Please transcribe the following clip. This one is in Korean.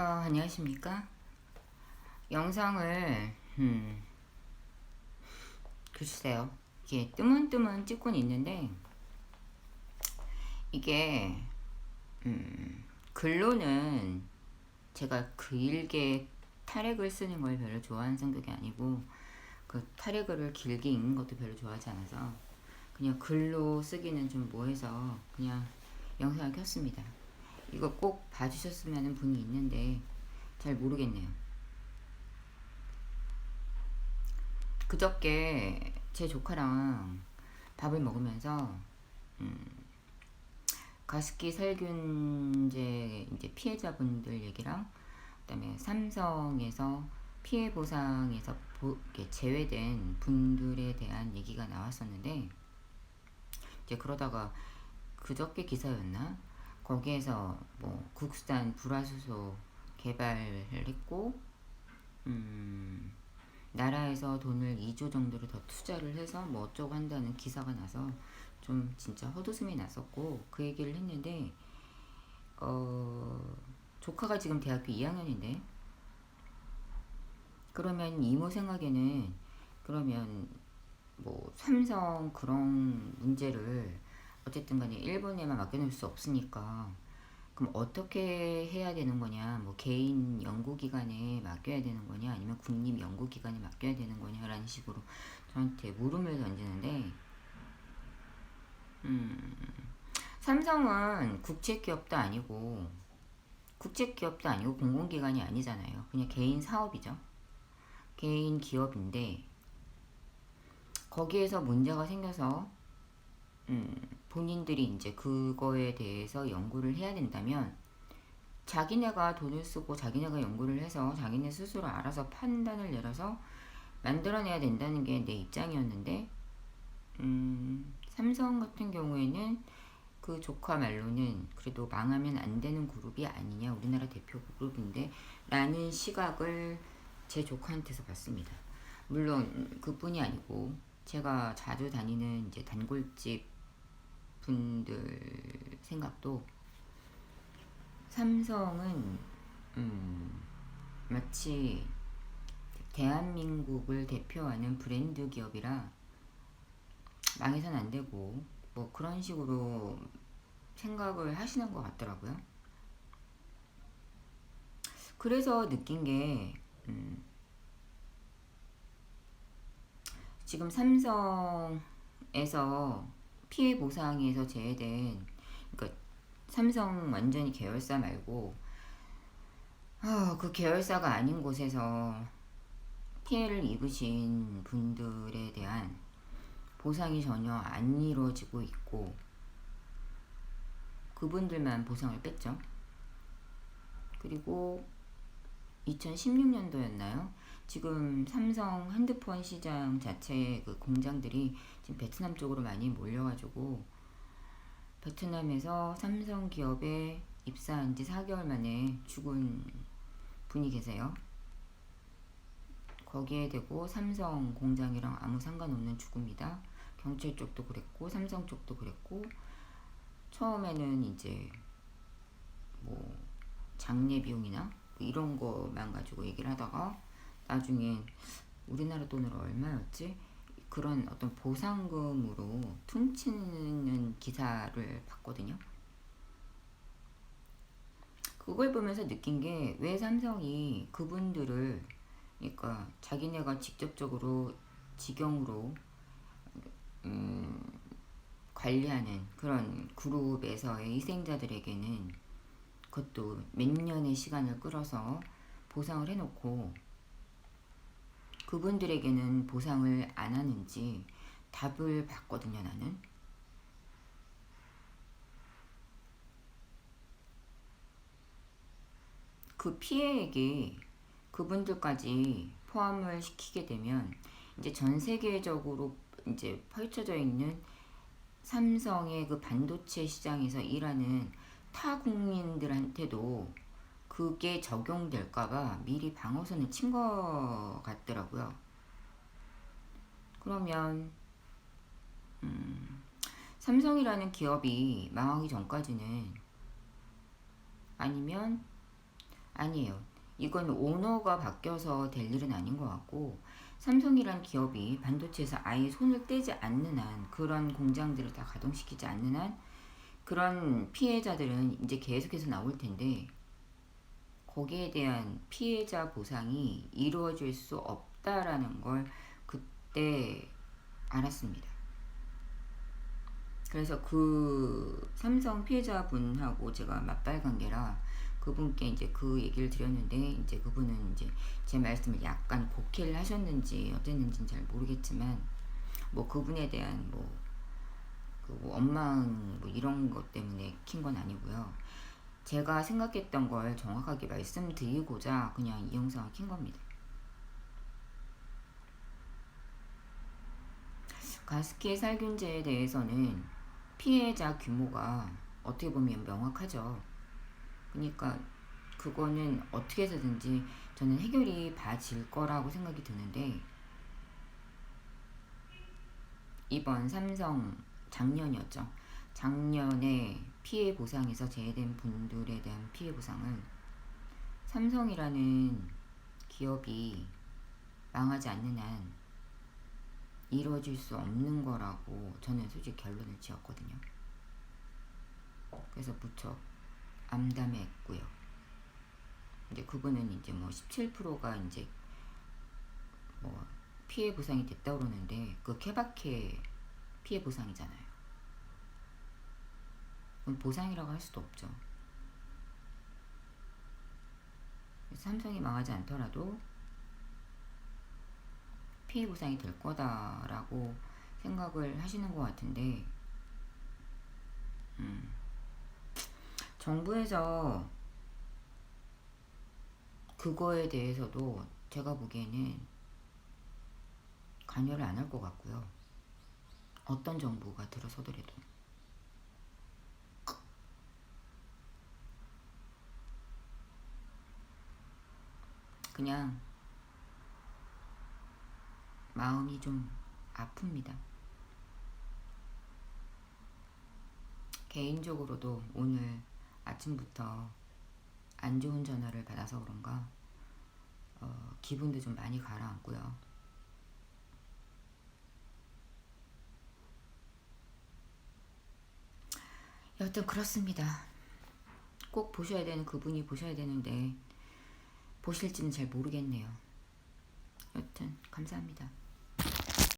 안녕하십니까? 영상을 글쎄요. 이게 뜨문뜨문 찍고는 있는데 이게 글로는 제가 길게 타렉을 쓰는 걸 별로 좋아하는 성격이 아니고 그 타렉을 길게 읽는 것도 별로 좋아하지 않아서 그냥 글로 쓰기는 좀 뭐해서 그냥 영상을 켰습니다. 이거 꼭 봐주셨으면 하는 분이 있는데 잘 모르겠네요. 그저께 제 조카랑 밥을 먹으면서 가습기 살균제 이제 피해자분들 얘기랑 그다음에 삼성에서 피해 보상에서 이렇게 제외된 분들에 대한 얘기가 나왔었는데 이제 그러다가 그저께 기사였나 거기에서 뭐 국산 불화수소 개발을 했고 나라에서 돈을 2조 정도를 더 투자를 해서 뭐 어쩌고 한다는 기사가 나서 좀 진짜 헛웃음이 났었고 그 얘기를 했는데 조카가 지금 대학교 2학년인데 그러면 이모 생각에는 그러면 뭐 삼성 그런 문제를 어쨌든 간에 일본에만 맡겨놓을 수 없으니까 그럼 어떻게 해야 되는 거냐, 뭐 개인 연구기관에 맡겨야 되는 거냐, 아니면 국립 연구기관에 맡겨야 되는 거냐라는 식으로 저한테 물음을 던지는데, 삼성은 국제기업도 아니고 공공기관이 아니잖아요. 그냥 개인 사업이죠. 개인 기업인데 거기에서 문제가 생겨서 본인들이 이제 그거에 대해서 연구를 해야 된다면 자기네가 돈을 쓰고 자기네가 연구를 해서 자기네 스스로 알아서 판단을 내려서 만들어내야 된다는 게 내 입장이었는데 삼성 같은 경우에는 그 조카 말로는 그래도 망하면 안 되는 그룹이 아니냐, 우리나라 대표 그룹인데 라는 시각을 제 조카한테서 받습니다. 물론 그뿐이 아니고 제가 자주 다니는 이제 단골집 분들 생각도 삼성은 마치 대한민국을 대표하는 브랜드 기업이라 망해선 안 되고 뭐 그런 식으로 생각을 하시는 것 같더라고요. 그래서 느낀 게 지금 삼성에서 피해 보상에서 제외된, 그러니까 삼성 완전히 계열사 말고 그 계열사가 아닌 곳에서 피해를 입으신 분들에 대한 보상이 전혀 안 이루어지고 있고 그분들만 보상을 뺐죠. 그리고 2016년도였나요? 지금 삼성 핸드폰 시장 자체의 그 공장들이 지금 베트남 쪽으로 많이 몰려가지고 베트남에서 삼성 기업에 입사한 지 4개월 만에 죽은 분이 계세요. 거기에 대고 삼성 공장이랑 아무 상관없는 죽음이다. 경찰 쪽도 그랬고 삼성 쪽도 그랬고 처음에는 이제 뭐 장례 비용이나 이런 거만 가지고 얘기를 하다가 나중에 우리나라 돈으로 얼마였지? 그런 어떤 보상금으로 퉁치는 기사를 봤거든요. 그걸 보면서 느낀 게 왜 삼성이 그분들을, 그러니까 자기네가 직접적으로 직영으로 관리하는 그런 그룹에서의 희생자들에게는 그것도 몇 년의 시간을 끌어서 보상을 해놓고 그분들에게는 보상을 안 하는지 답을 받거든요, 나는. 그 피해액이 그분들까지 포함을 시키게 되면 이제 전 세계적으로 이제 펼쳐져 있는 삼성의 그 반도체 시장에서 일하는 타 국민들한테도 그게 적용될까봐 미리 방어선을 친 것 같더라고요. 그러면 삼성이라는 기업이 망하기 전까지는, 아니면 아니에요. 이건 오너가 바뀌어서 될 일은 아닌 것 같고, 삼성이란 기업이 반도체에서 아예 손을 떼지 않는 한, 그런 공장들을 다 가동시키지 않는 한 그런 피해자들은 이제 계속해서 나올 텐데, 거기에 대한 피해자 보상이 이루어질 수 없다라는 걸 그때 알았습니다. 그래서 그 삼성 피해자분하고 제가 맞발 관계라 그분께 이제 그 얘기를 드렸는데, 이제 그분은 이제 제 말씀을 약간 곡해를 하셨는지 어땠는지는 잘 모르겠지만, 뭐 그분에 대한 뭐 원망 뭐 이런 것 때문에 킨 건 아니고요. 제가 생각했던 걸 정확하게 말씀드리고자 그냥 이 영상을 킨 겁니다. 가습기 살균제에 대해서는 피해자 규모가 어떻게 보면 명확하죠. 그러니까 그거는 어떻게 해서든지 저는 해결이 봐질 거라고 생각이 드는데, 이번 삼성 작년이었죠. 작년에 피해 보상에서 제외된 분들에 대한 피해 보상을 삼성이라는 기업이 망하지 않는 한 이루어질 수 없는 거라고 저는 솔직히 결론을 지었거든요. 그래서 무척 암담했고요. 이제 그분은 이제 뭐 17%가 이제 뭐 피해 보상이 됐다 그러는데, 그 케바케 피해 보상이잖아요. 그건 보상이라고 할 수도 없죠. 삼성이 망하지 않더라도 피해 보상이 될 거다라고 생각을 하시는 것 같은데, 정부에서 그거에 대해서도 제가 보기에는 관여를 안 할 것 같고요. 어떤 정부가 들어서더라도. 그냥 마음이 좀 아픕니다. 개인적으로도 오늘 아침부터 안 좋은 전화를 받아서 그런가 기분도 좀 많이 가라앉고요. 여튼 그렇습니다. 꼭 보셔야 되는 그분이 보셔야 되는데 보실지는 잘 모르겠네요. 여튼 감사합니다.